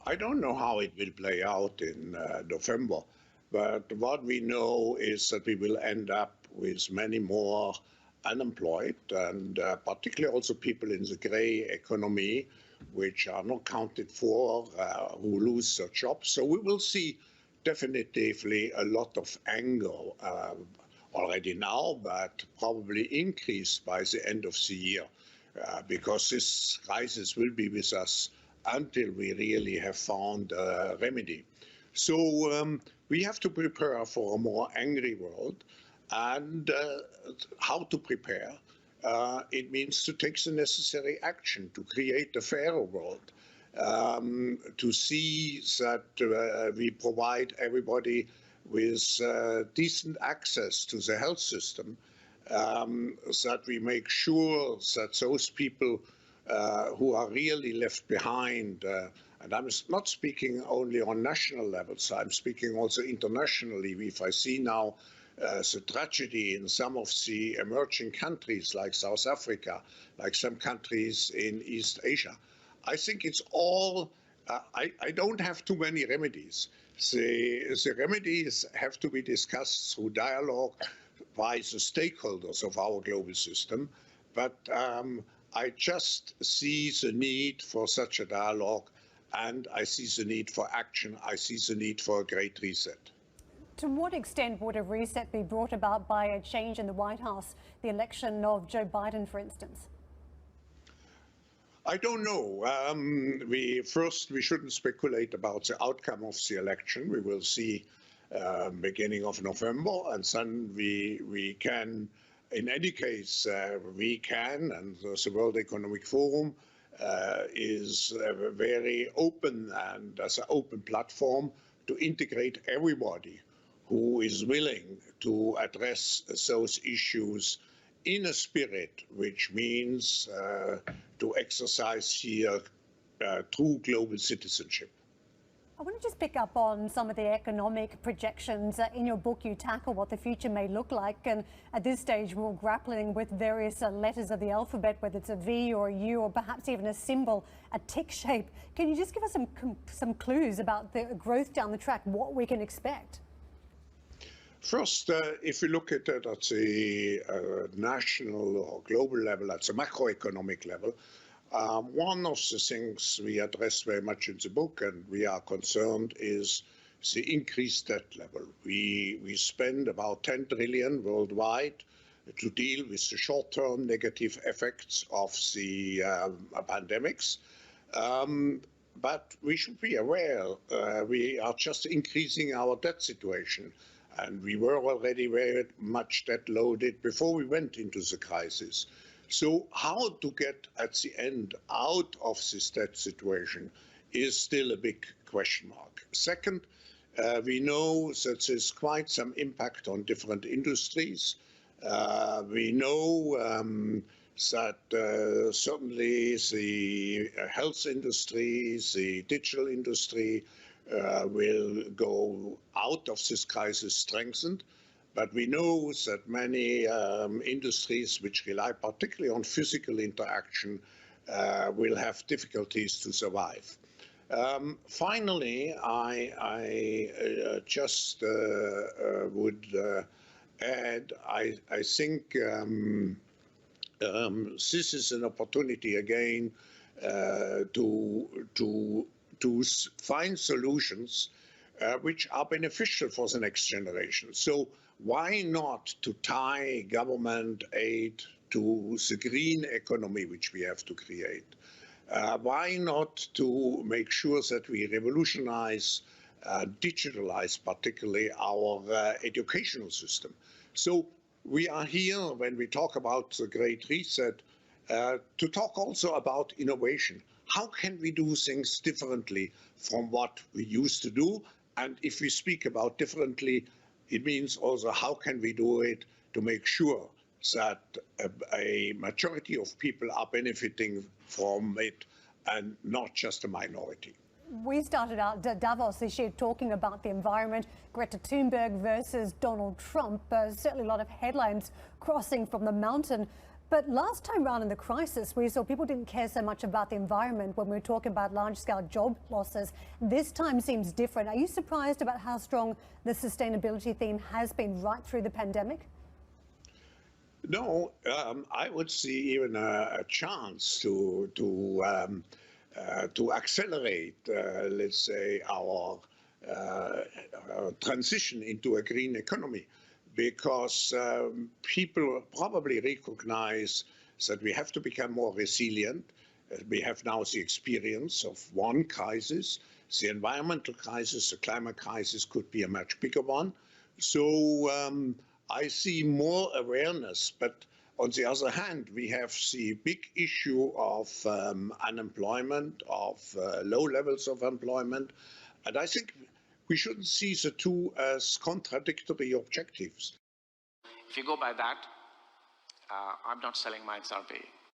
I don't know how it will play out in November, but what we know is that we will end up with many more unemployed, and particularly also people in the grey economy, which are not counted for, who lose their jobs. So we will see definitively a lot of anger already now, but probably increased by the end of the year, because this crisis will be with us until we really have found a remedy. So we have to prepare for a more angry world. And how to prepare? It means to take the necessary action to create a fairer world, to see that we provide everybody with decent access to the health system, that we make sure that those people who are really left behind, and I'm not speaking only on national levels, I'm speaking also internationally. If I see now the tragedy in some of the emerging countries like South Africa, like some countries in East Asia, I think it's all, I don't have too many remedies. The remedies have to be discussed through dialogue by the stakeholders of our global system, but I just see the need for such a dialogue, and I see the need for action. I see the need for a great reset. To what extent would a reset be brought about by a change in the White House, the election of Joe Biden, for instance? I don't know. We shouldn't speculate about the outcome of the election. We will see beginning of November, and then we can, in any case, we can, and the World Economic Forum is very open and as an open platform to integrate everybody who is willing to address those issues in a spirit, which means to exercise here true global citizenship. I want to just pick up on some of the economic projections. In your book, you tackle what the future may look like. And at this stage, we're grappling with various letters of the alphabet, whether it's a V or a U or perhaps even a symbol, a tick shape. Can you just give us some clues about the growth down the track, what we can expect? First, if we look at it at the national or global level, at the macroeconomic level, one of the things we address very much in the book, and we are concerned, is the increased debt level. We spend about 10 trillion worldwide to deal with the short-term negative effects of the pandemics. But we should be aware we are just increasing our debt situation. And we were already very much debt loaded before we went into the crisis. So how to get at the end out of this debt situation is still a big question mark. Second, we know that there's quite some impact on different industries. We know that certainly the health industry, the digital industry, will go out of this crisis strengthened. But we know that many industries which rely particularly on physical interaction will have difficulties to survive. Finally, I just would add, I think this is an opportunity again to find solutions which are beneficial for the next generation. So why not to tie government aid to the green economy which we have to create? Why not to make sure that we revolutionize, digitalize particularly our educational system? So we are here, when we talk about the Great Reset, to talk also about innovation. How can we do things differently from what we used to do? And if we speak about differently, it means also how can we do it to make sure that a majority of people are benefiting from it and not just a minority. We started out Davos this year talking about the environment, Greta Thunberg versus Donald Trump. Certainly a lot of headlines crossing from the mountain. But last time round in the crisis, we saw people didn't care so much about the environment when we were talking about large-scale job losses. This time seems different. Are you surprised about how strong the sustainability theme has been right through the pandemic? No, I would see even a chance to accelerate, let's say, our transition into a green economy, because people probably recognize that we have to become more resilient. We have now the experience of one crisis. The environmental crisis, the climate crisis could be a much bigger one. So I see more awareness, but on the other hand, we have the big issue of unemployment, of low levels of employment, and I think we shouldn't see the two as contradictory objectives. If you go by that, I'm not selling my survey.